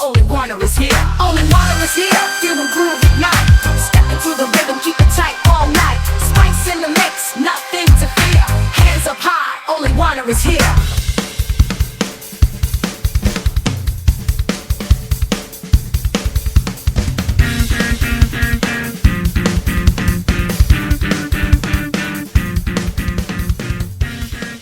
only Warner is here. Only Warner is here. Feel the groove ignite. Step into the rhythm, keep it tight all night. Spice in the mix, nothing to fear. Hands up high, only Warner is here.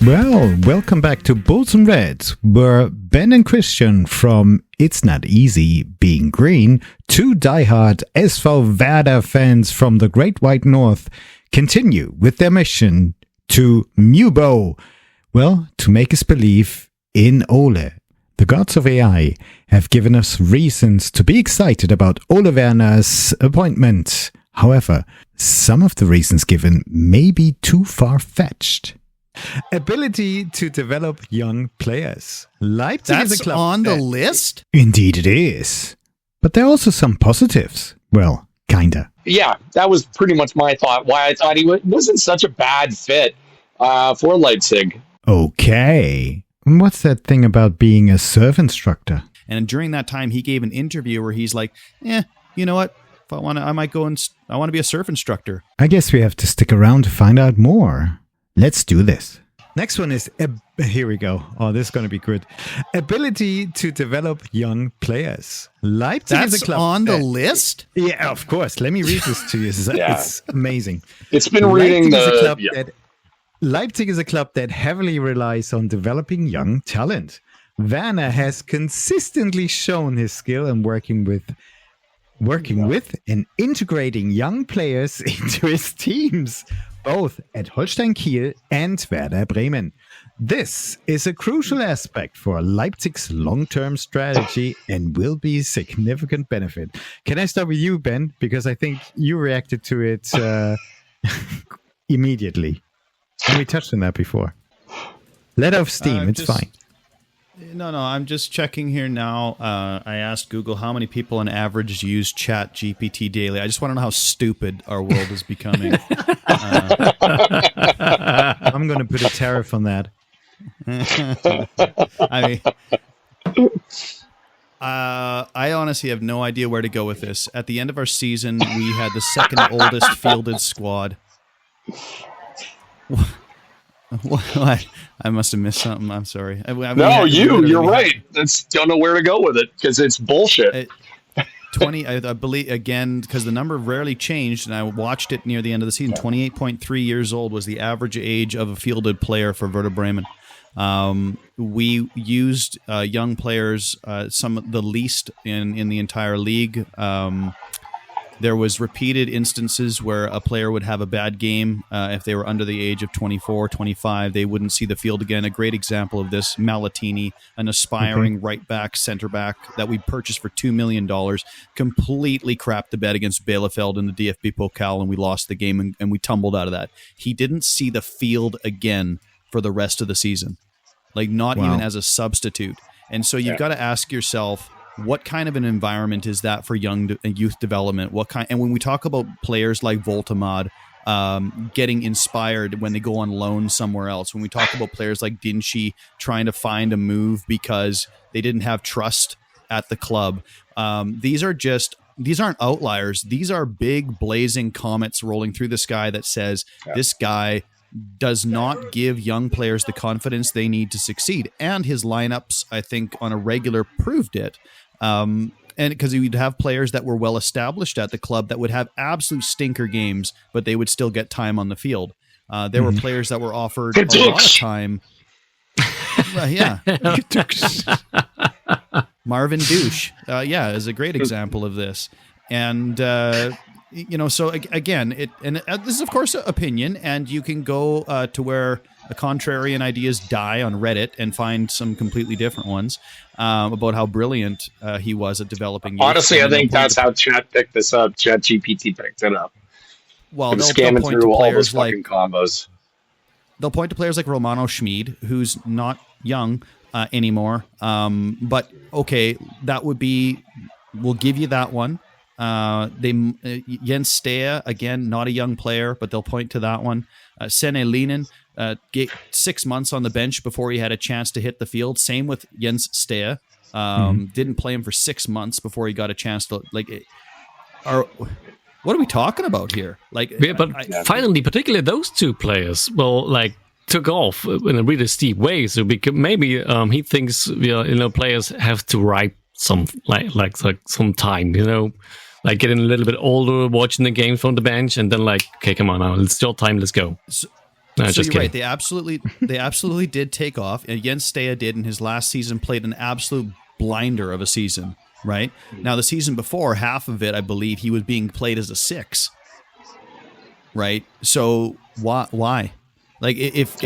Well, welcome back to Bulls and Reds, where Ben and Christian from It's Not Easy Being Green, two diehard SV Werder fans from the Great White North, continue with their mission to MUBO, well, to make us believe in Ole. The gods of AI have given us reasons to be excited about Ole Werner's appointment. However, some of the reasons given may be too far-fetched. Ability to develop young players. Leipzig is a club on the list? Indeed it is. But there are also some positives. Well, kinda. Yeah, that was pretty much my thought. Why I thought he wasn't such a bad fit for Leipzig. Okay. And what's that thing about being a surf instructor? And during that time, he gave an interview where he's like, you know what? If I want to, I might go and I want to be a surf instructor. I guess we have to stick around to find out more. Let's do this. Next one is, here we go. Oh, this is going to be good. Ability to develop young players. Leipzig is a club on the list? Yeah, of course. Let me read this to you. It's amazing. It's been reading Leipzig is a club that heavily relies on developing young talent. Werner has consistently shown his skill in working with and integrating young players into his teams, both at Holstein Kiel and Werder Bremen. This is a crucial aspect for Leipzig's long-term strategy and will be a significant benefit. Can I start with you, Ben? Because I think you reacted to it immediately. And we touched on that before. Let off steam. It's fine. No, I'm just checking here now. I asked Google how many people on average use Chat GPT daily. I just want to know how stupid our world is becoming. I'm going to put a tariff on that. I honestly have no idea where to go with this. At the end of our season, we had the second oldest fielded squad. What? I must have missed something. I'm sorry. You're right. Don't know where to go with it because it's bullshit. 20, I believe, again, because the number rarely changed, and I watched it near the end of the season. 28.3 years old was the average age of a fielded player for Werder Bremen. We used young players, some of the least in the entire league. There was repeated instances where a player would have a bad game. If they were under the age of 24, 25, they wouldn't see the field again. A great example of this, Malatini, an aspiring right back, center back that we purchased for $2 million, completely crapped the bed against Bielefeld in the DFB Pokal, and we lost the game and we tumbled out of that. He didn't see the field again for the rest of the season, like not even as a substitute. And so you've got to ask yourself, what kind of an environment is that for youth development? And when we talk about players like Voltemad getting inspired when they go on loan somewhere else, when we talk about players like Dinci trying to find a move because they didn't have trust at the club, these aren't outliers. These are big blazing comets rolling through the sky that says this guy does not give young players the confidence they need to succeed. And his lineups, I think, on a regular proved it. And because you'd have players that were well established at the club that would have absolute stinker games, but they would still get time on the field. There were players that were offered a lot of time. Marvin Douche, is a great example of this. And so again, this is of course an opinion, and you can go to where the contrarian ideas die on Reddit and find some completely different ones about how brilliant he was at developing youth. Honestly, I think that's how Chat picked this up. Chat GPT picked it up. Well, they'll scamming point through to all those players like fucking combos. They'll point to players like Romano Schmid, who's not young anymore. But okay, that would be. We'll give you that one. Jens Steyer, again, not a young player, but they'll point to that one. Sene Linen, 6 months on the bench before he had a chance to hit the field. Same with Jens Steyer. Didn't play him for 6 months before he got a chance to what are we talking about here? Like, Yeah, but finally, particularly those two players, took off in a really steep way. So maybe he thinks players have to ride some some time, like getting a little bit older, watching the game from the bench, and then okay, come on now, it's your time, let's go. So just you're kidding. right. They absolutely did take off. And Jens Stea did in his last season, played an absolute blinder of a season. Right now, the season before, half of it, I believe, he was being played as a 6. Right. So why? Like if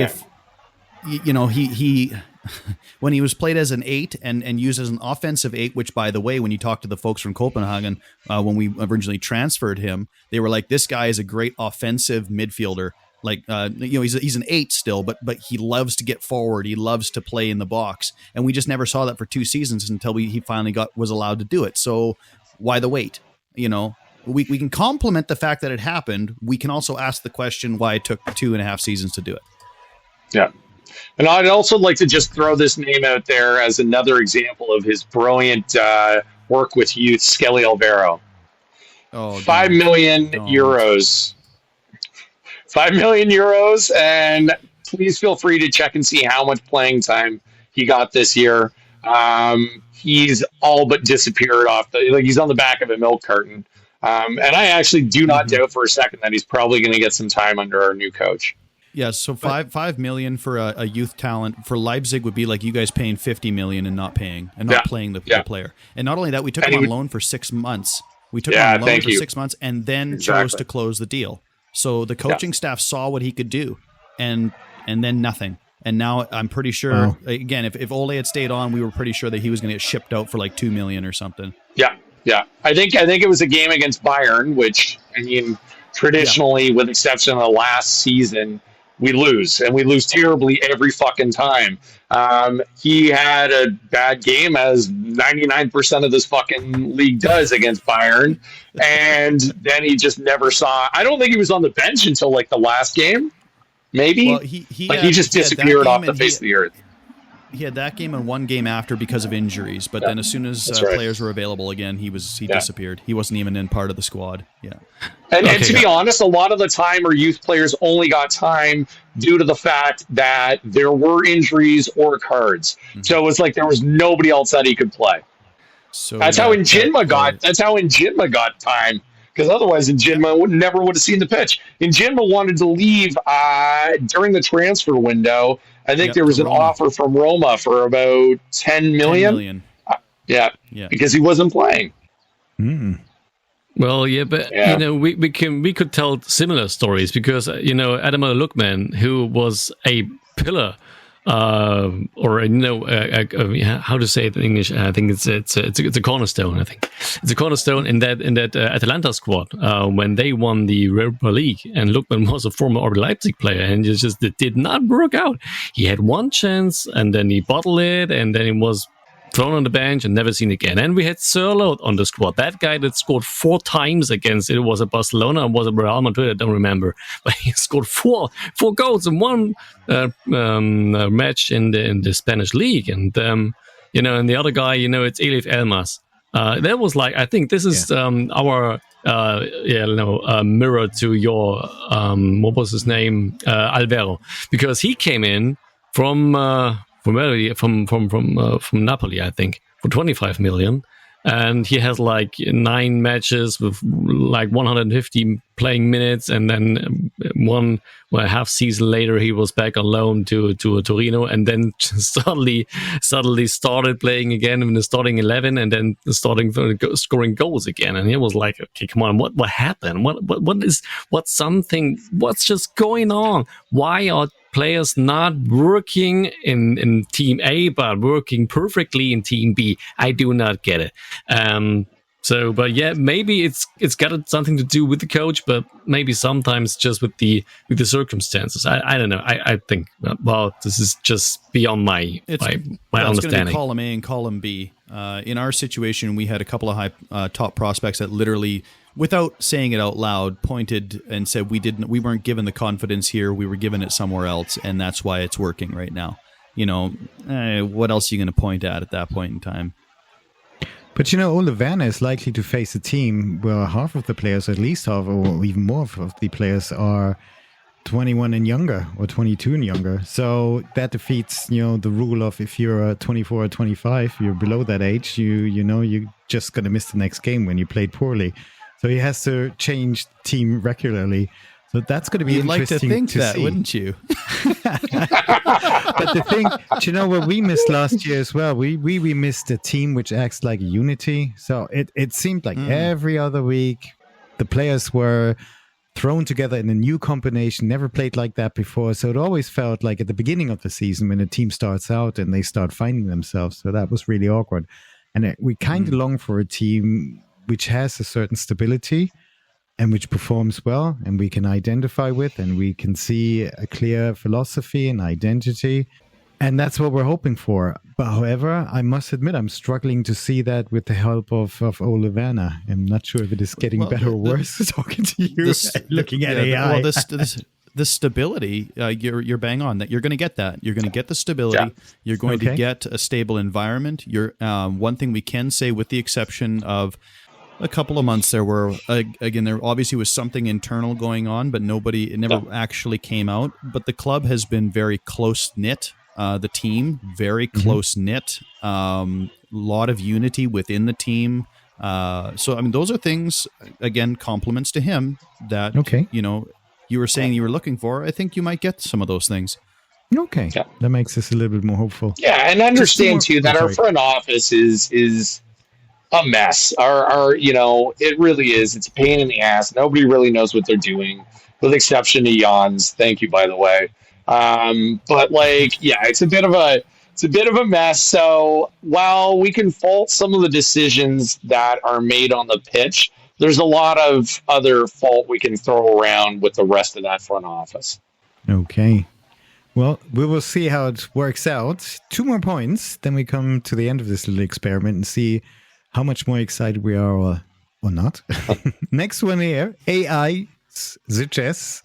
he when he was played as an 8 and used as an offensive 8, which, by the way, when you talk to the folks from Copenhagen, when we originally transferred him, they were like, this guy is a great offensive midfielder. Like, he's an 8 still, but he loves to get forward. He loves to play in the box. And we just never saw that for 2 seasons until he finally was allowed to do it. So why the wait? We can compliment the fact that it happened. We can also ask the question why it took 2.5 seasons to do it. Yeah. And I'd also like to just throw this name out there as another example of his brilliant work with youth, Skelly Alvaro. Oh, 5 million euros. 5 million euros, and please feel free to check and see how much playing time he got this year. He's all but disappeared off he's on the back of a milk carton. And I actually do not doubt for a second that he's probably going to get some time under our new coach. Yeah, so 5 million for a youth talent for Leipzig would be like you guys paying 50 million and not paying and not playing the player. And not only that, we took him on loan for 6 months. We took him on loan for 6 months and then chose to close the deal. So the coaching staff saw what he could do, and then nothing. And now I'm pretty sure, again, if Ole had stayed on, we were pretty sure that he was going to get shipped out for like 2 million or something. Yeah. I think it was a game against Bayern, which, I mean, traditionally, with exception of the last season, we lose, and we lose terribly every fucking time. He had a bad game, as 99% of this fucking league does against Bayern, and then he just never saw. I don't think he was on the bench until like the last game, maybe. Well, he just disappeared off the face of the earth. He had that game and one game after because of injuries, but then as soon as players were available again, he disappeared. He wasn't even in part of the squad. Yeah. And to be honest, a lot of the time our youth players only got time due to the fact that there were injuries or cards. Mm-hmm. So it was like there was nobody else that he could play. So that's how Njinma got time. Because otherwise, Njinma never would have seen the pitch. Njinma wanted to leave during the transfer window. I think there was an offer from Roma for about 10 million. Because he wasn't playing. Mm. Well, but we could tell similar stories because Adama Lukman, who was a pillar, or how to say it in English? I think it's a cornerstone. I think it's a cornerstone in that Atalanta squad when they won the Europa League. And Lukman was a former RB Leipzig player, and it did not work out. He had one chance, and then he bottled it, and then he was thrown on the bench and never seen again. And we had Sørloth on the squad. That guy that scored 4 times against, it was a Barcelona or was it Real Madrid? I don't remember. But he scored four goals in one match in the Spanish league. And, and the other guy, it's Elif Elmas. That was like, I think this is our mirror to your, what was his name? Alvaro. Because he came in from Napoli, I think, for 25 million. And he has like 9 matches with like 150 playing minutes. And then half season later, he was back on loan to Torino, and then suddenly started playing again in the starting 11, and then scoring goals again. And he was like, okay, come on, what happened? What's just going on? Why are players not working in Team A, but working perfectly in Team B? I do not get it. Maybe it's got something to do with the coach, but maybe sometimes just with the circumstances. I don't know. I think this is just beyond my understanding. It's going to be column A and column B. In our situation, we had a couple of top prospects that literally, without saying it out loud, pointed and said we weren't given the confidence here. We were given it somewhere else, and that's why it's working right now. what else are you going to point at that point in time? But Ole Werner is likely to face a team where half of the players, at least half, or even more of the players, are 21 and younger or 22 and younger. So that defeats, the rule of if you're 24 or 25, you're below that age, you're just going to miss the next game when you played poorly. So he has to change the team regularly. So that's going to be interesting like to think to that, see. Wouldn't you? But the thing, what we missed last year as well? We missed a team which acts like a unity. So it seemed like every other week the players were thrown together in a new combination, never played like that before. So it always felt like at the beginning of the season when a team starts out and they start finding themselves. So that was really awkward. And we kind of long for a team which has a certain stability and which performs well and we can identify with, and we can see a clear philosophy and identity. And that's what we're hoping for. But however, I must admit, I'm struggling to see that with the help of Ole Werner. I'm not sure if it is getting better or worse talking to you, looking at AI. The stability, you're bang on that. You're going to get that. You're going to get the stability. Yeah. You're going to get a stable environment. One thing we can say, with the exception of a couple of months there were, again, there obviously was something internal going on, but it never actually came out. But the club has been very close-knit. The team, very close-knit. Lot of unity within the team. So, those are things, again, compliments to him that, you were saying you were looking for. I think you might get some of those things. Okay. Yeah. That makes us a little bit more hopeful. Yeah, and understand, too, that our front office is a mess. Our it really is. It's a pain in the ass. Nobody really knows what they're doing, with the exception of Jans. Thank you, by the way. But it's a bit of a mess. So while we can fault some of the decisions that are made on the pitch, there's a lot of other fault we can throw around with the rest of that front office. Okay. Well, we will see how it works out. 2 more points, then we come to the end of this little experiment and see how much more excited we are or not. Next one here, AI suggests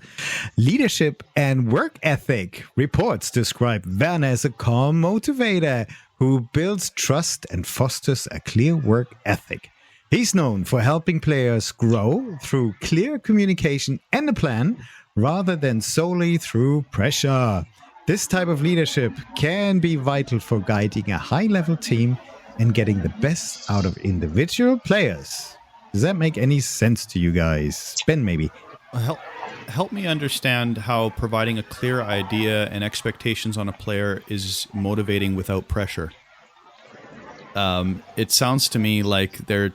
leadership and work ethic. Reports describe Werner as a calm motivator who builds trust and fosters a clear work ethic. He's known for helping players grow through clear communication and a plan rather than solely through pressure. This type of leadership can be vital for guiding a high-level team and getting the best out of individual players. Does that make any sense to you guys? Ben, maybe. Help me understand how providing a clear idea and expectations on a player is motivating without pressure. It sounds to me like that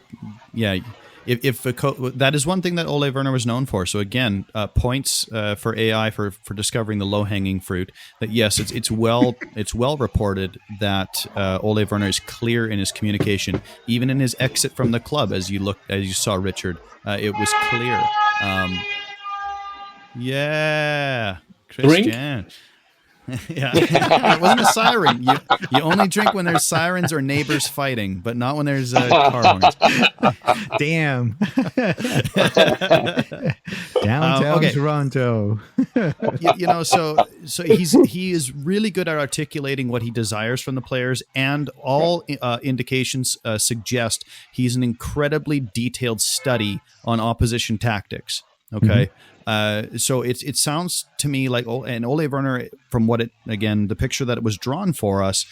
is one thing that Ole Werner was known for. So again, points for AI for discovering the low-hanging fruit. That yes, it's well reported that Ole Werner is clear in his communication, even in his exit from the club. As you saw, Richard, it was clear. Yeah, Christian. Drink? Yeah, it wasn't a siren. You only drink when there's sirens or neighbors fighting, but not when there's car horns. Damn. Downtown Toronto. So he is really good at articulating what he desires from the players, and all indications suggest he's an incredibly detailed study on opposition tactics. Okay. So it sounds to me like, and Ole Werner, from the picture that it was drawn for us,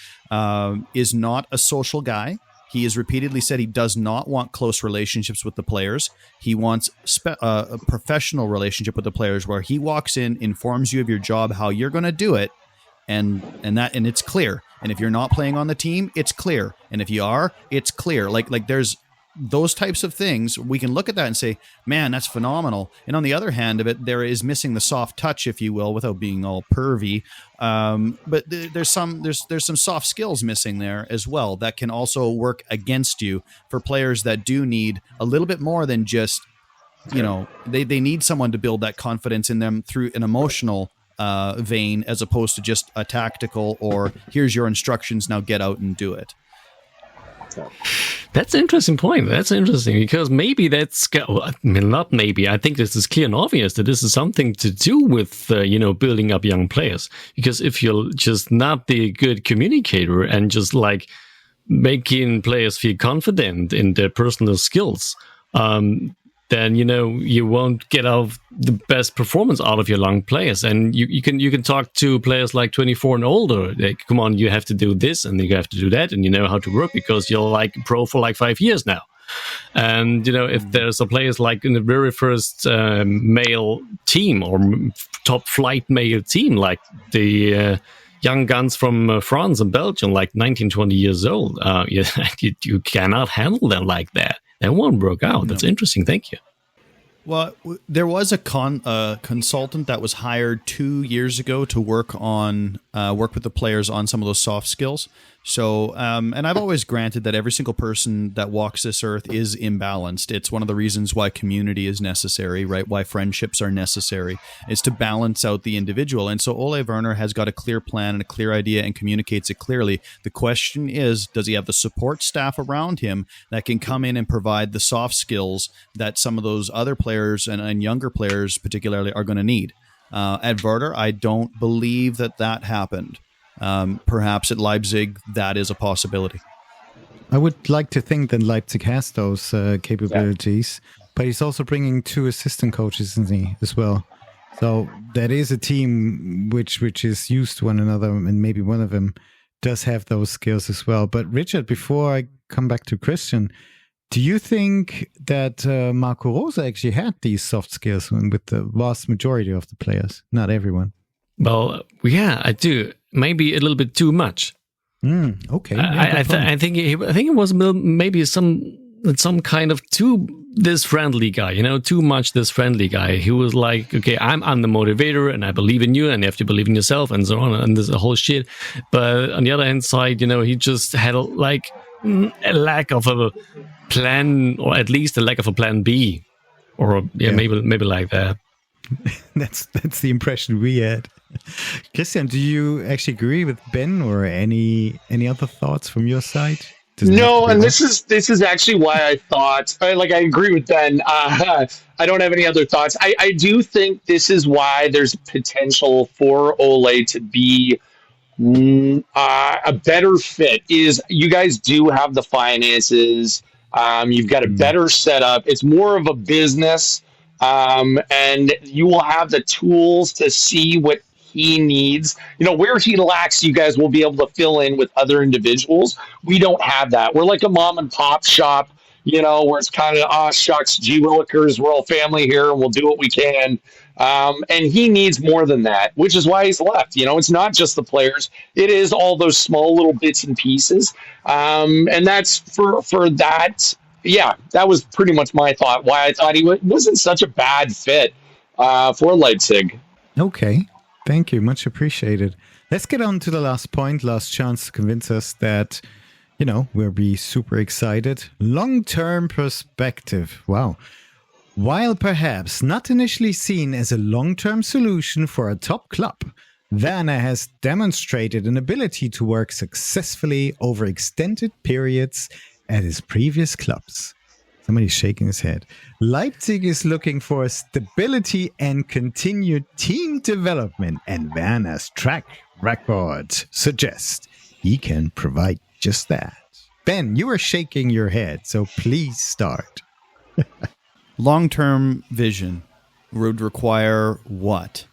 is not a social guy. He has repeatedly said he does not want close relationships with the players. He wants a professional relationship with the players where he walks in, informs you of your job, how you're going to do it, and it's clear. And if you're not playing on the team, it's clear. And if you are, it's clear. Like there's those types of things, we can look at that and say, man, that's phenomenal. And on the other hand of it, there is missing the soft touch, if you will, without being all pervy. But there's some soft skills missing there as well that can also work against you for players that do need a little bit more than just, they need someone to build that confidence in them through an emotional vein, as opposed to just a tactical or here's your instructions, now get out and do it. That's an interesting point. That's interesting because maybe not maybe. I think this is clear and obvious that this is something to do with, building up young players. Because if you're just not the good communicator and just like making players feel confident in their personal skills, then you won't get out the best performance out of your young players. And you can talk to players like 24 and older. Like, come on, you have to do this and you have to do that, and you know how to work because you're like pro for like 5 years now. And if there's a players like in the very first male team or top flight male team, like the young guns from France and Belgium, like 19, 20 years old, you cannot handle them like that. That won't work out. That's interesting. Thank you. Well, there was a consultant that was hired 2 years ago to work with the players on some of those soft skills. So, and I've always granted that every single person that walks this earth is imbalanced. It's one of the reasons why community is necessary, right? Why friendships are necessary, is to balance out the individual. And so Ole Werner has got a clear plan and a clear idea and communicates it clearly. The question is, does he have the support staff around him that can come in and provide the soft skills that some of those other players and younger players particularly are going to need? At Werder, I don't believe that happened. Perhaps at Leipzig, that is a possibility. I would like to think that Leipzig has those capabilities, but he's also bringing 2 assistant coaches, isn't he, as well? So that is a team which is used to one another, and maybe one of them does have those skills as well. But Richard, before I come back to Christian, do you think that Marco Rosa actually had these soft skills with the vast majority of the players? Not everyone. Well, yeah, I do. Maybe a little bit too much. Okay. I think it was maybe some kind of this friendly guy, too much this friendly guy. He was like, okay, I'm the motivator and I believe in you and you have to believe in yourself and so on and this whole shit. But on the other hand side, he just had a lack of a plan, or at least a lack of a plan B, or maybe like that. That's the impression we had. Christian, do you actually agree with Ben, or any other thoughts from your side? No, and this is actually why I thought, I agree with Ben. I don't have any other thoughts. I do think this is why there's potential for Ole to be a better fit. Is you guys do have the finances. You've got a better setup. It's more of a business. And you will have the tools to see what he needs. Where he lacks, you guys will be able to fill in with other individuals. We don't have that. We're like a mom and pop shop, where it's kind of, shucks, gee willikers, we're all family here and we'll do what we can. And he needs more than that, which is why he's left. It's not just the players. It is all those small little bits and pieces. And that's for that. Yeah, that was pretty much my thought, why I thought he wasn't such a bad fit for Leipzig. Okay, thank you. Much appreciated. Let's get on to the last point, last chance to convince us that, we'll be super excited. Long-term perspective. Wow. While perhaps not initially seen as a long-term solution for a top club, Werner has demonstrated an ability to work successfully over extended periods at his previous clubs. Somebody's shaking his head. Leipzig is looking for stability and continued team development, and Werner's track record suggests he can provide just that. Ben, you are shaking your head, so please start. Long-term vision would require what?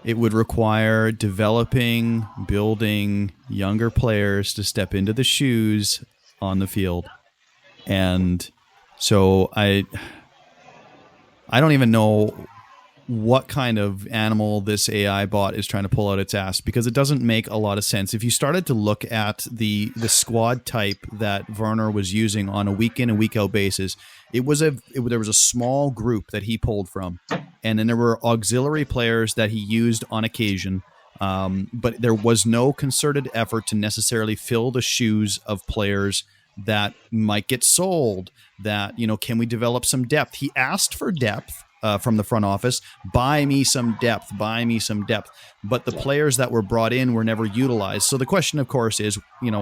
It would require developing, building younger players to step into the shoes on the field. And so I don't even know what kind of animal this AI bot is trying to pull out its ass, because it doesn't make a lot of sense. If you started to look at the squad type that Werner was using on a week in and week out basis, there was a small group that he pulled from, and then there were auxiliary players that he used on occasion. But there was no concerted effort to necessarily fill the shoes of players that might get sold, that, can we develop some depth? He asked for depth from the front office. Buy me some depth. But the players that were brought in were never utilized. So the question, of course, is,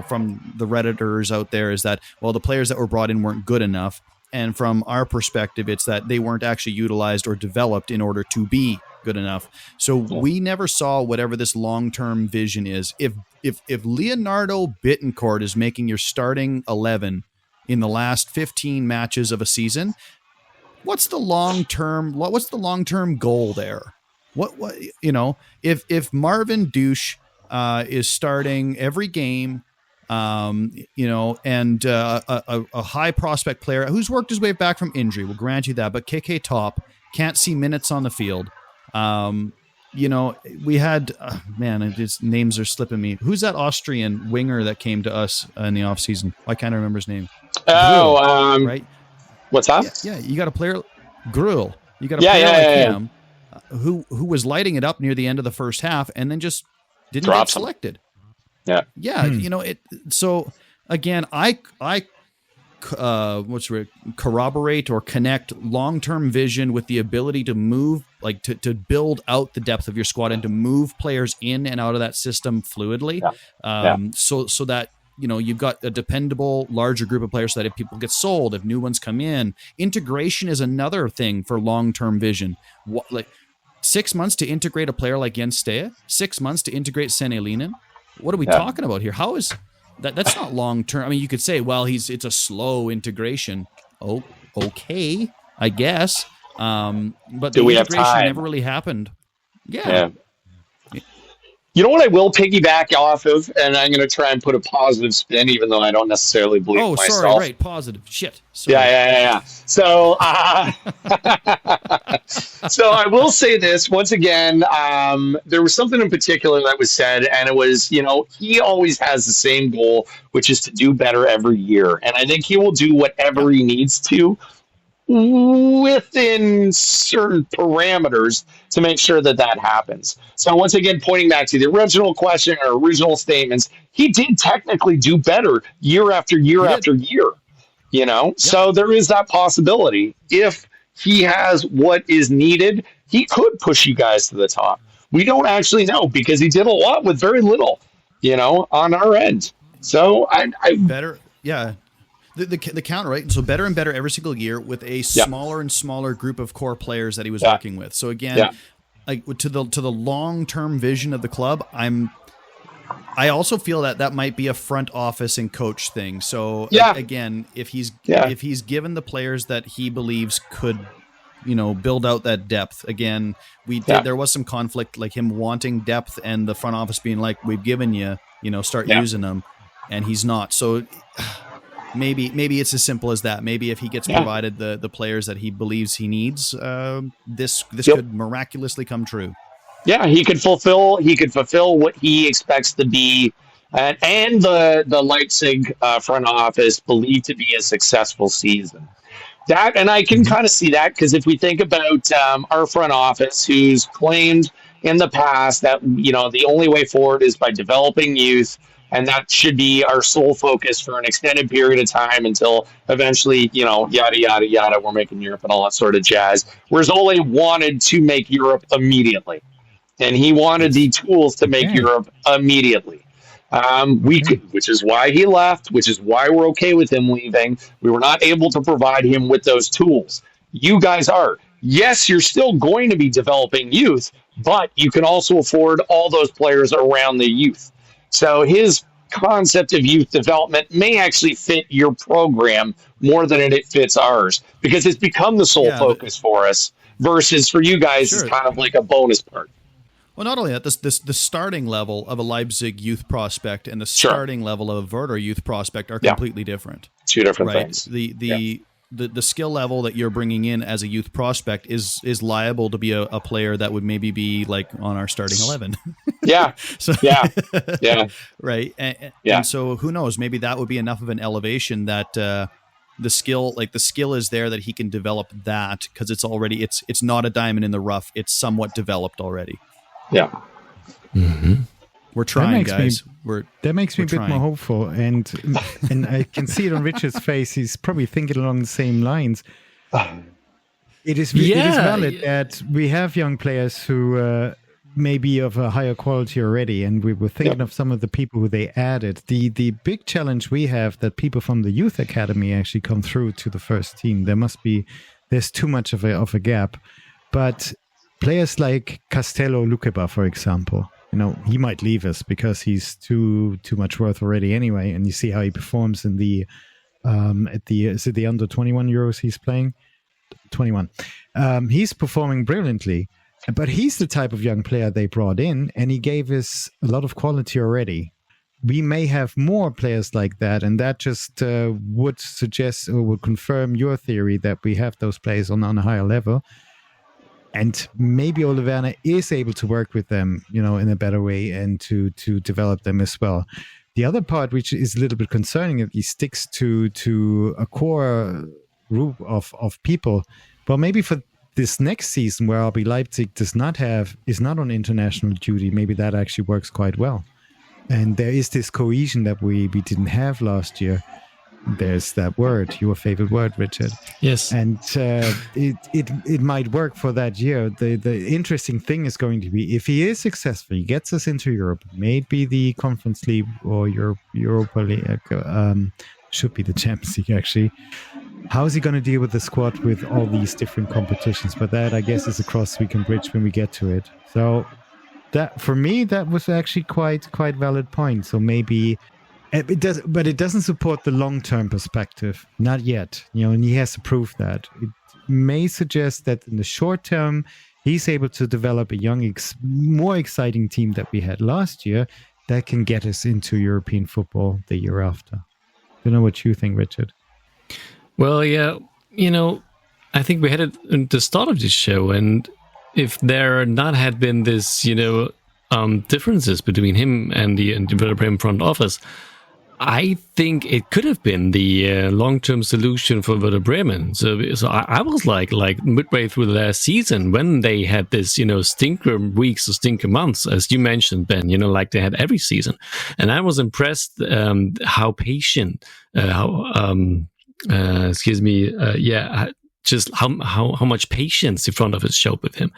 from the Redditors out there, is that, well, the players that were brought in weren't good enough. And from our perspective, it's that they weren't actually utilized or developed in order to be good enough. So we never saw whatever this long-term vision is. If Leonardo Bittencourt is making your starting 11 in the last 15 matches of a season, what's the long-term goal there? If Marvin Douche is starting every game, and a high prospect player who's worked his way back from injury, we'll grant you that, but KK Top can't see minutes on the field. We had, his names are slipping me. Who's that Austrian winger that came to us in the offseason? I can't remember his name. Right? What's that? Yeah, you got a player, Gruel. You got a player like him who was lighting it up near the end of the first half and then just didn't get selected. Yeah. So again, I corroborate or connect long-term vision with the ability to move, like to build out the depth of your squad and to move players in and out of that system fluidly. So that, you've got a dependable larger group of players so that if people get sold, if new ones come in, integration is another thing for long-term vision. 6 months to integrate a player like Jens Stee, 6 months to integrate Sene Linen. What are we talking about here? How is that? That's not long term. I mean, you could say, well, it's a slow integration. Oh, okay, I guess. But the integration never really happened. Yeah. You know what I will piggyback off of, and I'm going to try and put a positive spin, even though I don't necessarily believe myself. Oh, sorry, right, positive. Shit. Sorry. Yeah. So, so I will say this once again. There was something in particular that was said, and it was, he always has the same goal, which is to do better every year, and I think he will do whatever he needs to within certain parameters to make sure that happens. So once again, pointing back to the original question or original statements, he did technically do better year after year after year, So there is that possibility. If he has what is needed, he could push you guys to the top. We don't actually know because he did a lot with very little, on our end. So I better. Yeah. The counter, right? So better and better every single year with a smaller and smaller group of core players that he was working with. So again, like to the long-term vision of the club, I also feel that might be a front office and coach thing. So again, if he's given the players that he believes could, build out that depth. Again, there was some conflict, like him wanting depth and the front office being like, we've given you, start using them, and he's not. So maybe it's as simple as that. Maybe if he gets provided the players that he believes he needs, this could miraculously come true. Yeah, he could fulfill what he expects to be, and the Leipzig front office believe to be a successful season. That, and I can kind of see that because if we think about our front office, who's claimed in the past that the only way forward is by developing youth. And that should be our sole focus for an extended period of time until eventually, yada, yada, yada, we're making Europe and all that sort of jazz. Whereas Ole wanted to make Europe immediately. And he wanted the tools to make Europe immediately. Which is why he left, which is why we're okay with him leaving. We were not able to provide him with those tools. You guys are. Yes, you're still going to be developing youth, but you can also afford all those players around the youth. So his concept of youth development may actually fit your program more than it fits ours because it's become the sole focus for us versus for you guys it's kind of like a bonus part. Well, not only that, the starting level of a Leipzig youth prospect and the starting level of a Werder youth prospect are completely different. Two different things. The skill level that you're bringing in as a youth prospect is liable to be a player that would maybe be like on our starting 11. Right. And so who knows, maybe that would be enough of an elevation that the skill is there that he can develop that because it's not a diamond in the rough. It's somewhat developed already. Yeah. Mm-hmm. We're trying, guys. That makes me a bit more hopeful, and I can see it on Richard's face. He's probably thinking along the same lines. It is valid that we have young players who may be of a higher quality already, and we were thinking of some of the people who they added. The big challenge we have that people from the youth academy actually come through to the first team. There's too much of a gap, but players like Castello Luqueba, for example, he might leave us because he's too much worth already anyway. And you see how he performs in the is it the under 21 Euros he's playing? 21. He's performing brilliantly, but he's the type of young player they brought in, and he gave us a lot of quality already. We may have more players like that, and that just would suggest or would confirm your theory that we have those players on a higher level. And maybe Ole Werner is able to work with them, in a better way and to develop them as well. The other part, which is a little bit concerning, is he sticks to a core group of people. Well, maybe for this next season where RB Leipzig is not on international duty, maybe that actually works quite well. And there is this cohesion that we didn't have last year. There's that word, your favorite word, Richard. Yes. And it might work for that year. The interesting thing is going to be, if he is successful, he gets us into Europe, maybe the Conference League or Europa League, should be the Champions League actually. How is he going to deal with the squad with all these different competitions? But that, I guess, is a cross we can bridge when we get to it. So that, for me, that was actually quite valid point. So maybe it does, but it doesn't support the long-term perspective. Not yet, and he has to prove that. It may suggest that in the short term, he's able to develop a young, more exciting team that we had last year that can get us into European football the year after. Don't know what you think, Richard. Well, yeah, I think we had it at the start of this show, and if there not had been this, differences between him and the Werder Bremen front office, I think it could have been the long-term solution for Werder Bremen. So I was like midway through the last season when they had this, stinker weeks or stinker months, as you mentioned, Ben, like they had every season. And I was impressed how patient, just how much patience the front office showed with him.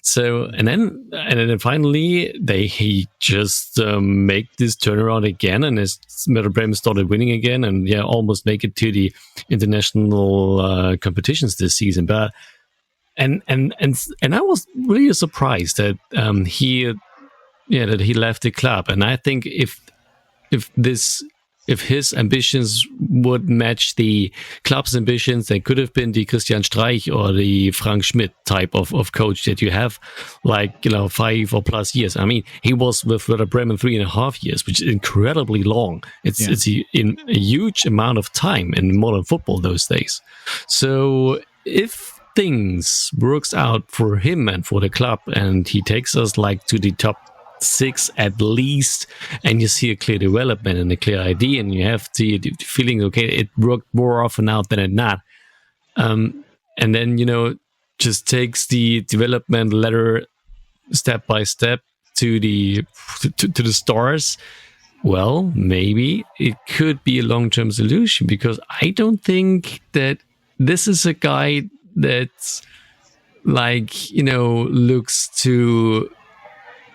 So and then finally he just make this turnaround again, and as Werder Bremen started winning again, and almost make it to the international competitions this season. But and I was really surprised that he left the club, and I think if his ambitions would match the club's ambitions, they could have been the Christian Streich or the Frank Schmidt type of coach that you have, 5 or plus years. I mean, he was with Werder Bremen 3.5 years, which is incredibly long. It's a huge amount of time in modern football those days. So if things works out for him and for the club, and he takes us to the top 6 at least, and you see a clear development and a clear idea, and you have the feeling, okay, it worked more often out than it not, and then just takes the development ladder step by step to the stars. Well, maybe it could be a long-term solution, because I don't think that this is a guy that's looks to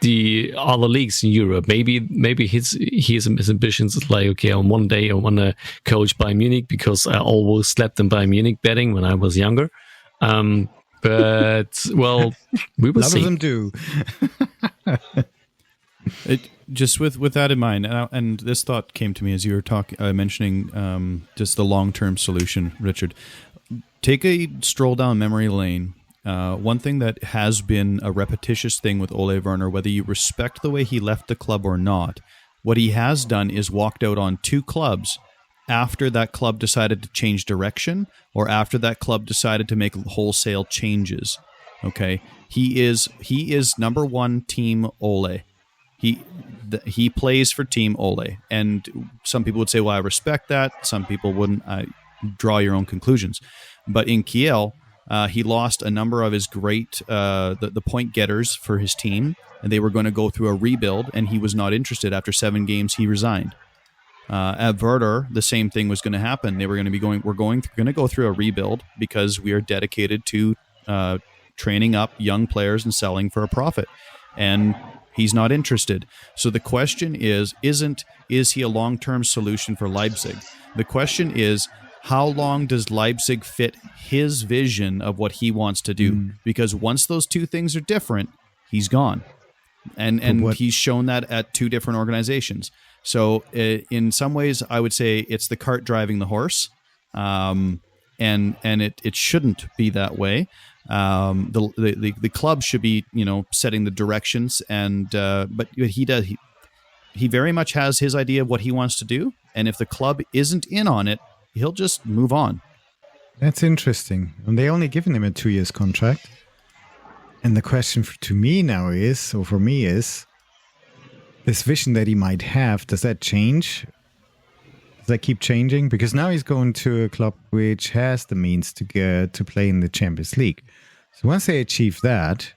the other leagues in Europe. Maybe his ambitions is okay, on one day I want to coach Bayern Munich, because I always slept in Bayern Munich betting when I was younger. But well, we will see. A lot of them do. Just with that in mind, and this thought came to me as you were mentioning just the long-term solution, Richard. Take a stroll down memory lane. One thing that has been a repetitious thing with Ole Werner, whether you respect the way he left the club or not, what he has done is walked out on 2 clubs after that club decided to change direction, or after that club decided to make wholesale changes. Okay, he is number 1 Team Ole. He plays for Team Ole, and some people would say, "Well, I respect that." Some people wouldn't. Draw your own conclusions. But in Kiel, he lost a number of his great the point getters for his team, and they were going to go through a rebuild, and he was not interested. After 7 games, he resigned. At Werder, the same thing was going to happen. They were going to be we're going to go through a rebuild because we are dedicated to training up young players and selling for a profit. And he's not interested. So the question is he a long-term solution for Leipzig? The question is, how long does Leipzig fit his vision of what he wants to do? Because once those two things are different, he's gone. And he's shown that at two different organizations. So in some ways, I would say it's the cart driving the horse. And it shouldn't be that way. The club should be, setting the directions, but he very much has his idea of what he wants to do, and if the club isn't in on it, he'll just move on. That's interesting. And they only given him a 2 years contract. And the question for me is, this vision that he might have, does that change? Does that keep changing? Because now he's going to a club which has the means to play in the Champions League. So once they achieve that,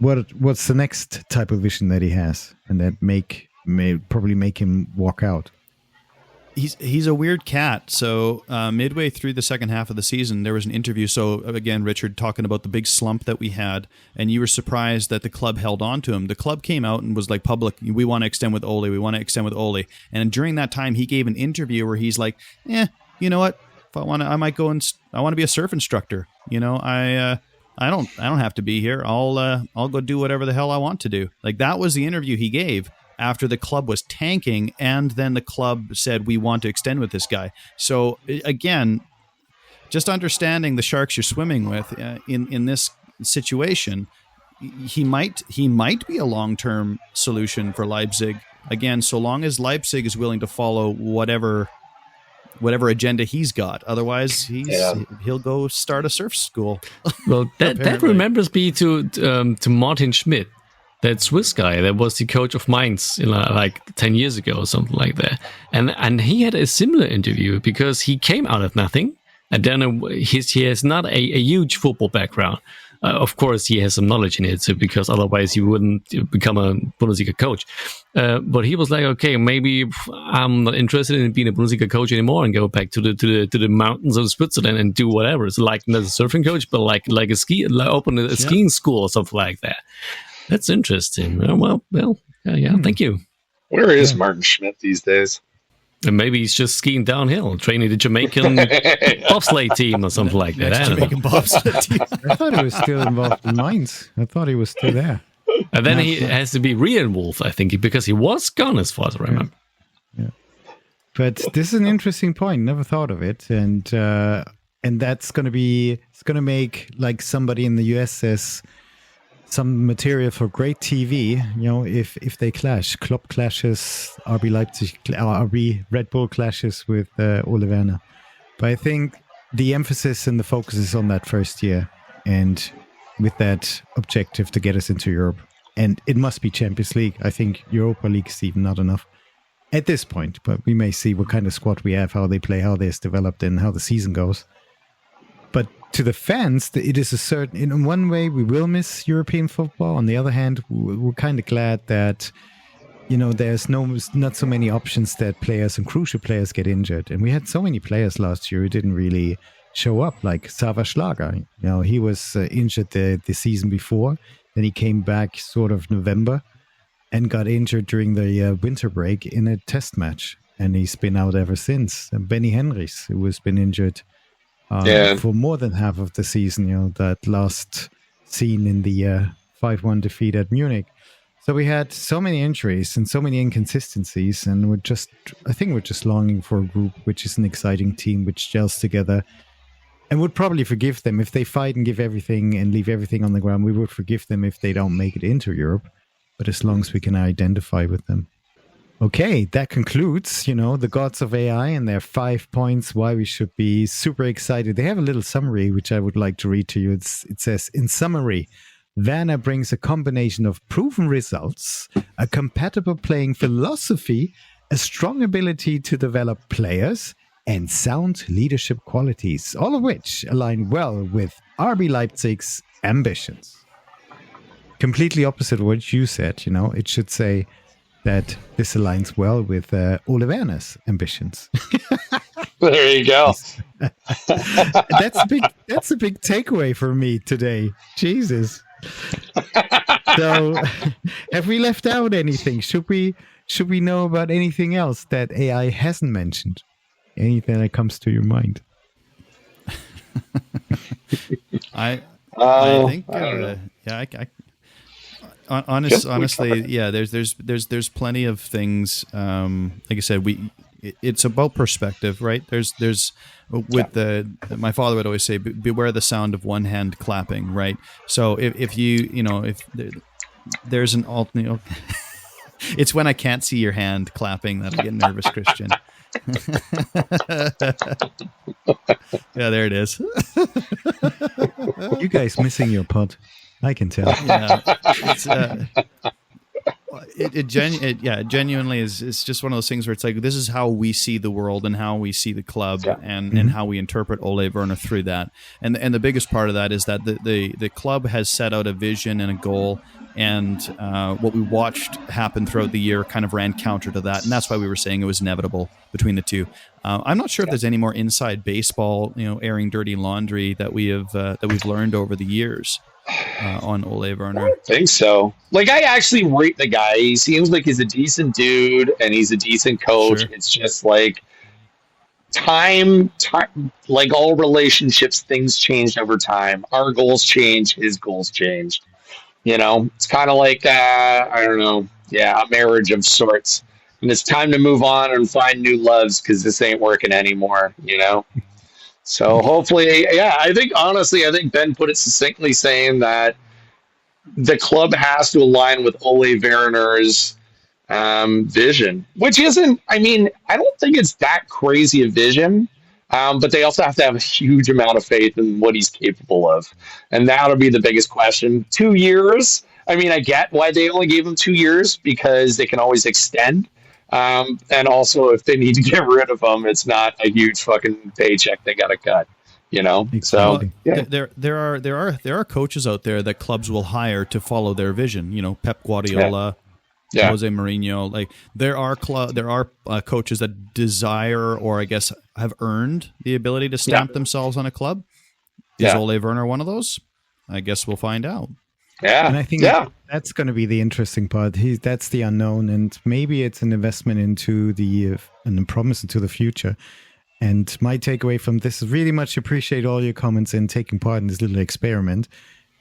what's the next type of vision that he has, and that may probably make him walk out? He's a weird cat. So midway through the second half of the season, there was an interview. So again, Richard, talking about the big slump that we had, and you were surprised that the club held on to him. The club came out and was like public, we want to extend with Ole. We want to extend with Ole. And during that time, he gave an interview where he's like, you know what? If I want to, I might go and I want to be a surf instructor. I don't have to be here. I'll go do whatever the hell I want to do. Like, that was the interview he gave after the club was tanking, and then the club said, we want to extend with this guy. So again, just understanding the sharks you're swimming with in this situation, he might be a long-term solution for Leipzig. Again, so long as Leipzig is willing to follow whatever agenda he's got. Otherwise, he'll go start a surf school. Well, that remembers me to Martin Schmidt, that Swiss guy that was the coach of Mainz like 10 years ago or something like that. And he had a similar interview because he came out of nothing. And then he has not a huge football background. Of course, he has some knowledge in it, so because otherwise he wouldn't become a Bundesliga coach. But he was like, okay, maybe I'm not interested in being a Bundesliga coach anymore and go back to the mountains of Switzerland and do whatever. It's like not a surfing coach, but like open a skiing school or something like that. That's interesting. Well, thank you. Where is Martin Schmidt these days? And maybe he's just skiing downhill, training the Jamaican bobsleigh team or something like that. Jamaican bobsleigh team. I thought he was still involved in Mainz. I thought he was still there. And then he has to be re-involved, I think, because he was gone, as far as I remember. Yeah. But this is an interesting point. Never thought of it, and that's going to make, like somebody in the US says, some material for great TV, if they clash. Klopp clashes, RB Leipzig, RB Red Bull clashes with Ole Werner. But I think the emphasis and the focus is on that first year, and with that objective to get us into Europe. And it must be Champions League. I think Europa League is even not enough at this point, but we may see what kind of squad we have, how they play, how they're developed, and how the season goes. But to the fans, it is a certain, in one way, we will miss European football. On the other hand, we're kind of glad that, there's not so many options that players and crucial players get injured. And we had so many players last year who didn't really show up, like Sava Schlager. He was injured the season before. Then he came back sort of November and got injured during the winter break in a test match. And he's been out ever since. And Benny Henrichs, who has been injured for more than half of the season, that last scene in the 5-1 defeat at Munich. So we had so many injuries and so many inconsistencies, and I think we're just longing for a group which is an exciting team, which gels together, and would probably forgive them if they fight and give everything and leave everything on the ground. We would forgive them if they don't make it into Europe, but as long as we can identify with them. Okay, that concludes, the gods of AI and their 5 points why we should be super excited. They have a little summary, which I would like to read to you. It says, in summary, Werner brings a combination of proven results, a compatible playing philosophy, a strong ability to develop players, and sound leadership qualities, all of which align well with RB Leipzig's ambitions. Completely opposite of what you said, it should say that this aligns well with Ole Werner's ambitions. There you go. That's a big takeaway for me today. Jesus. So, have we left out anything? Should we know about anything else that AI hasn't mentioned? Anything that comes to your mind? I think I don't know. honestly, yeah. There's plenty of things. Like I said, it's about perspective, right? There's my father would always say, beware the sound of one hand clapping, right? So if there's an it's when I can't see your hand clapping that I get nervous, Christian. Yeah, there it is. You guys missing your pod. I can tell. Yeah, it's genuinely is. It's just one of those things where it's like, this is how we see the world and how we see the club, and how we interpret Ole Werner through that. And the biggest part of that is that the club has set out a vision and a goal, and what we watched happen throughout the year kind of ran counter to that, and that's why we were saying it was inevitable between the two. I'm not sure if there's any more inside baseball, airing dirty laundry that we've learned over the years. On Ole Werner. I don't think so. Like, I actually rate the guy. He seems like he's a decent dude and he's a decent coach. Sure. It's just like time, like all relationships, things change over time. Our goals change, his goals change. It's kind of like, I don't know, a marriage of sorts. And it's time to move on and find new loves because this ain't working anymore, So hopefully, I think Ben put it succinctly, saying that the club has to align with Ole Werner's vision, which isn't, I don't think it's that crazy a vision, but they also have to have a huge amount of faith in what he's capable of. And that'll be the biggest question. 2 years, I get why they only gave him 2 years, because they can always extend. And also, if they need to get rid of him, it's not a huge fucking paycheck they got to cut, Exactly. So there are coaches out there that clubs will hire to follow their vision. Pep Guardiola, Jose Mourinho. Like, there are coaches that desire, or I guess have earned the ability to stamp themselves on a club. Is Ole Werner one of those? I guess we'll find out. Yeah, and I think that's going to be the interesting part. That's the unknown, and maybe it's an investment into and a promise into the future. And my takeaway from this is really much appreciate all your comments and taking part in this little experiment.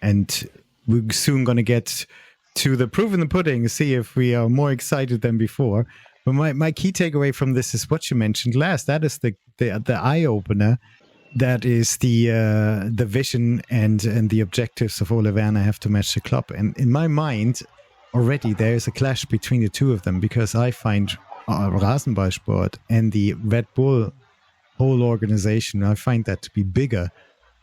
And we're soon going to get to the proof in the pudding, see if we are more excited than before. But my key takeaway from this is what you mentioned last. That is the eye opener. That is the vision and the objectives of Ole Werner have to match the club. And in my mind, already there is a clash between the two of them, because I find Rasenballsport and the Red Bull whole organization, I find that to be bigger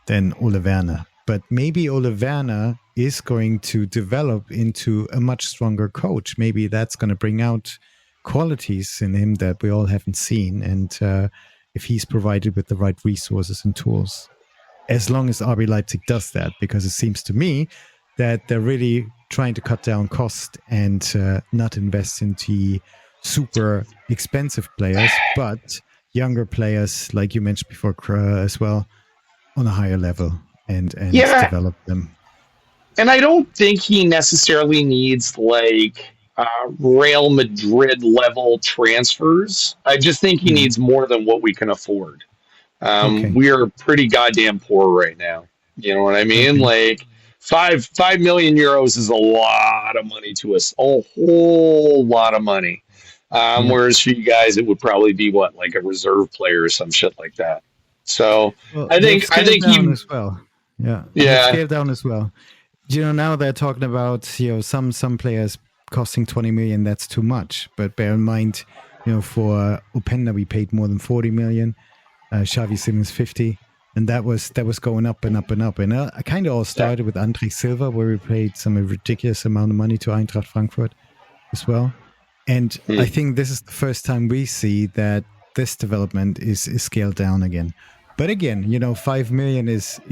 than Ole Werner. But maybe Ole Werner is going to develop into a much stronger coach. Maybe that's going to bring out qualities in him that we all haven't seen. And if he's provided with the right resources and tools, as long as RB Leipzig does that, because it seems to me that they're really trying to cut down cost and not invest into super expensive players, but younger players, like you mentioned before, as well, on a higher level and develop them. And I don't think he necessarily needs like Real Madrid level transfers. I just think he needs more than what we can afford. We are pretty goddamn poor right now. You know what I mean? Like 5 million euros is a lot of money to us, a whole lot of money. Whereas for you guys, it would probably be like a reserve player or some shit like that. So I think he as well. Yeah. Scale down as well. Now they're talking about some players costing 20 million. That's too much. But bear in mind, for Openda we paid more than 40 million. Xavi Simons 50, and that was going up and up and up. And I kind of all started with Andre Silva, where we paid some ridiculous amount of money to Eintracht Frankfurt as well. And I think this is the first time we see that this development is scaled down again. But again, 5 million sounds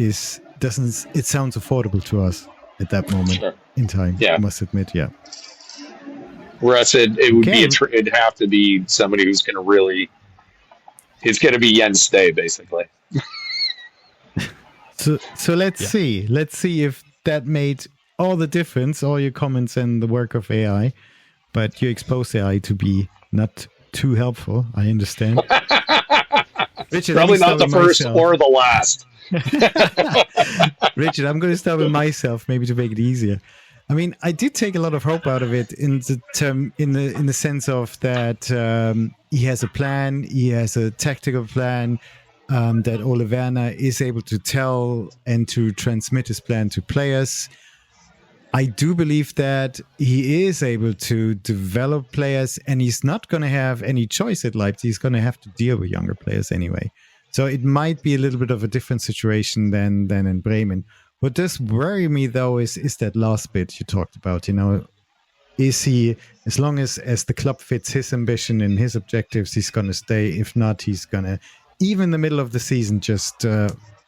affordable to us at that moment in time. I must admit, Whereas it would be it'd have to be somebody who's going to really it's going to be Jens stay, basically. So let's see. Let's see if that made all the difference, all your comments and the work of AI. But you expose AI to be not too helpful, I understand. Richard, Probably not the first or the last. Richard, I'm going to start with myself, maybe to make it easier. I mean, I did take a lot of hope out of it in the sense of that he has a plan, he has a tactical plan, that Ole Werner is able to tell and to transmit his plan to players. I do believe that he is able to develop players, and he's not going to have any choice at Leipzig. He's going to have to deal with younger players anyway. So it might be a little bit of a different situation than in Bremen. What does worry me, though, is that last bit you talked about. You know, is he, as long as the club fits his ambition and his objectives, he's going to stay. If not, he's going to, even in the middle of the season, just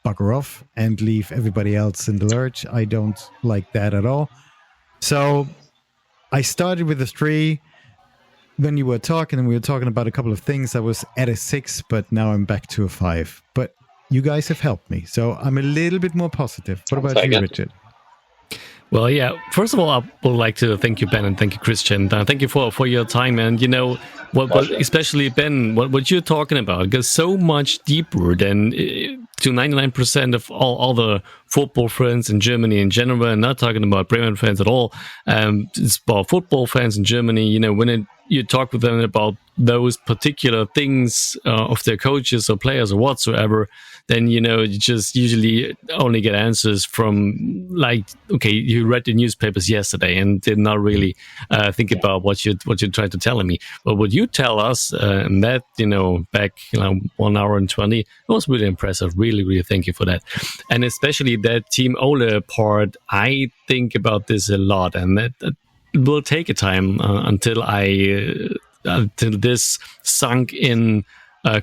bugger off and leave everybody else in the lurch. I don't like that at all. So I started with a 3. When you were talking, and we were talking about a couple of things, I was at a 6, but now I'm back to a 5. But you guys have helped me, so I'm a little bit more positive. What about you, Richard? Well, yeah. First of all, I would like to thank you, Ben, and thank you, Christian. Thank you for your time. And you know, what especially Ben, what you're talking about goes so much deeper than to 99% of all the football fans in Germany in general. And not talking about Bremen fans at all. It's about football fans in Germany. You know, when you talk with them about those particular things of their coaches or players or whatsoever, then, you know, you just usually only get answers from like, okay, you read the newspapers yesterday and did not really think about what you tried to tell me. But what you tell us, and that, you know, back 1 hour and 20, it was really impressive. Really, really thank you for that. And especially that Team Ole part, I think about this a lot, and that will take a time until this sunk in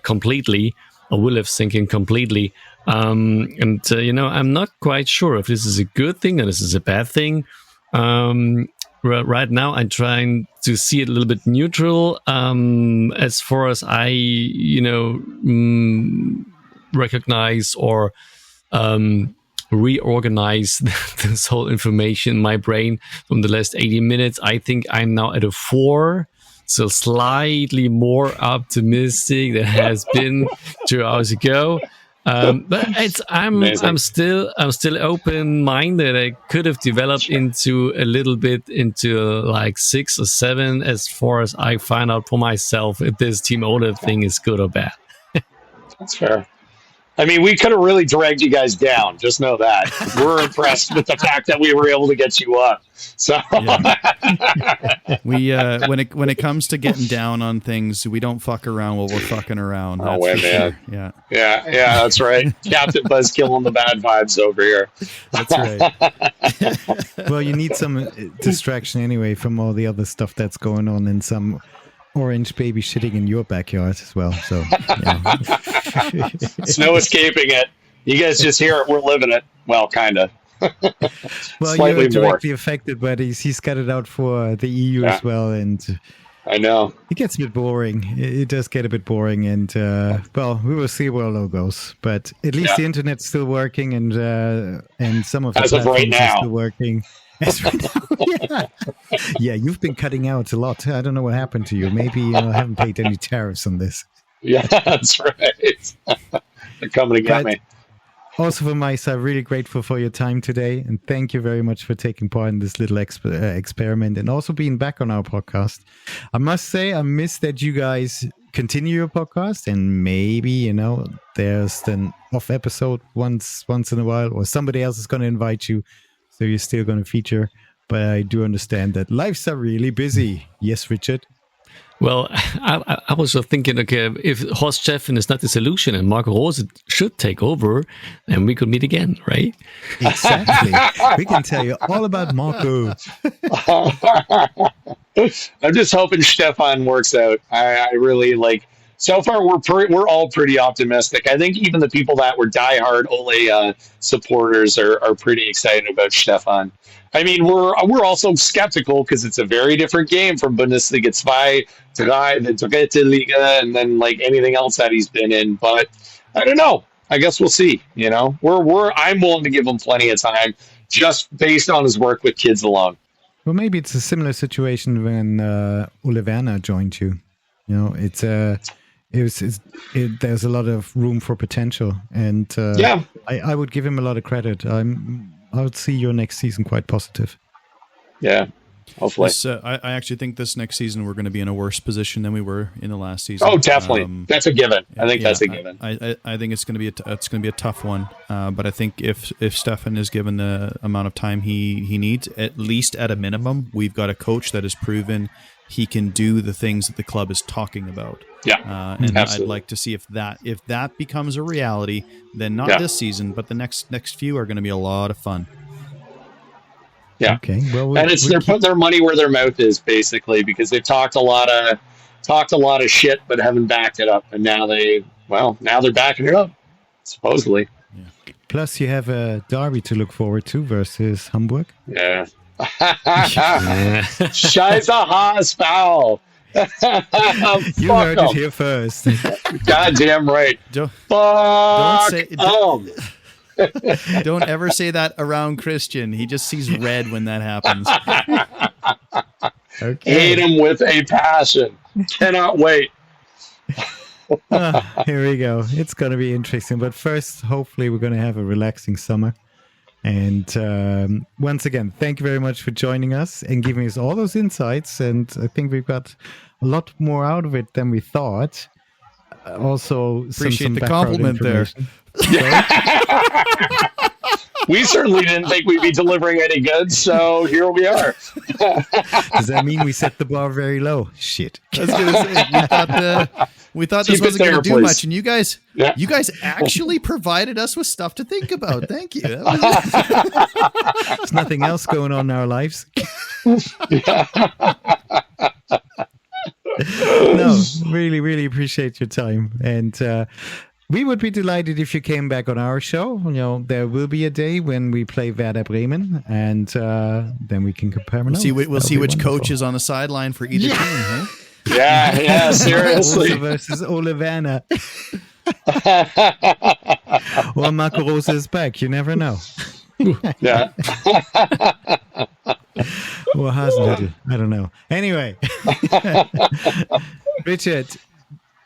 completely, or will have sunk in completely. You know, I'm not quite sure if this is a good thing or this is a bad thing. Right now, I'm trying to see it a little bit neutral. As far as I, you know, recognize or reorganize this whole information in my brain from the last 80 minutes, I think I'm now at a 4. So slightly more optimistic than has been 2 hours ago. But I'm still open-minded. I could have developed into a little bit into like 6 or 7 as far as I find out for myself if this Team Ole thing is good or bad. That's fair. I mean, we could have really dragged you guys down. Just know that. We're impressed with the fact that we were able to get you up. So we when it comes to getting down on things, we don't fuck around while we're fucking around. No way, man. Sure. Yeah, that's right. Captain Buzzkill on the bad vibes over here. That's right. Well, you need some distraction anyway from all the other stuff that's going on, and some orange baby shitting in your backyard as well. So yeah. There's no escaping it. You guys just hear it. We're living it. Well, kind of. Well, Slightly you're directly more affected, but he's got it out for the EU as well, and I know it gets a bit boring. It does get a bit boring, and well, we will see where it all goes. But at least the internet's still working, and some of the as of right platforms now are still working. Yeah, you've been cutting out a lot. I don't know what happened to you. Maybe I haven't paid any tariffs on this. Yeah, that's right. They're coming to get me. Also from my side, really grateful for your time today, and thank you very much for taking part in this little experiment and also being back on our podcast. I must say, I miss that you guys continue your podcast, and maybe, you know, there's an off episode once in a while, or somebody else is going to invite you, so you're still going to feature. But I do understand that lives are really busy. Yes, Richard? Well, I was just thinking, okay, if Horst Steffen is not the solution and Marco Rose should take over, then we could meet again, right? Exactly. We can tell you all about Marco. I'm just hoping Stefan works out. I really like So far, we're all pretty optimistic. I think even the people that were diehard Ole supporters are pretty excited about Stefan. I mean, we're also skeptical because it's a very different game from Bundesliga 2, the Dritte Liga, and then like anything else that he's been in. But I don't know. I guess we'll see. You know, I'm willing to give him plenty of time just based on his work with kids alone. Well, maybe it's a similar situation when Ole Werner joined you. You know, there's a lot of room for potential, and I would give him a lot of credit. I would see your next season quite positive. Yeah, hopefully. I actually think this next season we're going to be in a worse position than we were in the last season. Oh, definitely. That's a given. I think that's a given. I think it's going to be a tough one. But I think if Stefan is given the amount of time he needs, at least at a minimum, we've got a coach that has proven he can do the things that the club is talking about. Yeah, and absolutely. I'd like to see if that becomes a reality. Then not this season, but the next few are going to be a lot of fun. Yeah. Okay. Well, and they're putting their money where their mouth is, basically, because they've talked a lot of shit, but haven't backed it up, and now they're backing it up, supposedly. Yeah. Plus, you have a derby to look forward to versus Hamburg. Yeah. Scheiße Haas foul. You heard it here first. Goddamn right. Don't ever say that around Christian. He just sees red when that happens. Okay. Hate him with a passion. Cannot wait. Here we go. It's going to be interesting. But first, hopefully, we're going to have a relaxing summer. And once again, thank you very much for joining us and giving us all those insights. And I think we've got a lot more out of it than we thought. Also, appreciate some the compliment there. We certainly didn't think we'd be delivering any goods, so here we are. Does that mean we set the bar very low? Shit. I was gonna say, we thought this wasn't going to do much, and you guys actually provided us with stuff to think about. Thank you. There's nothing else going on in our lives. No, really, really appreciate your time, and we would be delighted if you came back on our show. You know, there will be a day when we play Werder Bremen, and then we can compare. We'll see which coach is on the sideline for either team. Huh? Yeah, seriously. Versus Ole Werner. Or Marco Rose is back. You never know. Yeah. Or Hasenhüttl. I don't know. Anyway. Richard,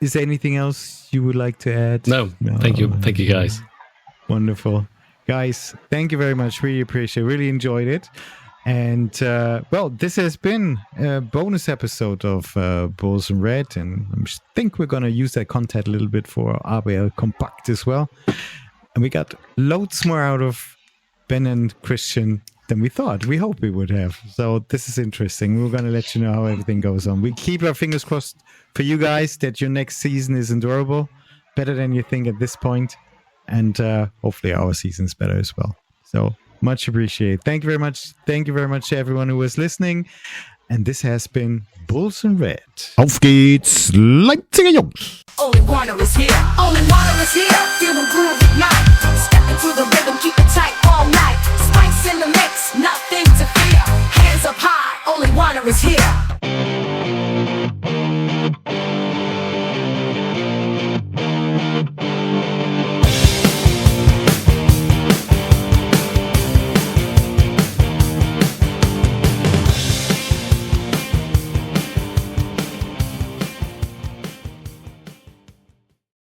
is there anything else you would like to add? No. Thank you. Thank you, guys. Wonderful. Guys, thank you very much. Really appreciate it. Really enjoyed it. And, this has been a bonus episode of Bulls and Red. And I think we're going to use that content a little bit for RBL Compact as well. And we got loads more out of Ben and Christian than we thought. We hope we would have. So this is interesting. We're going to let you know how everything goes on. We keep our fingers crossed for you guys that your next season is endurable, better than you think at this point. And hopefully our season's better as well. So much appreciated. Thank you very much. Thank you very much to everyone who was listening. And this has been Bulls and Red. Auf geht's, Leipziger Jungs! Only Warner is here. Only Warner is here. Feel the groove ignite. Step into the rhythm.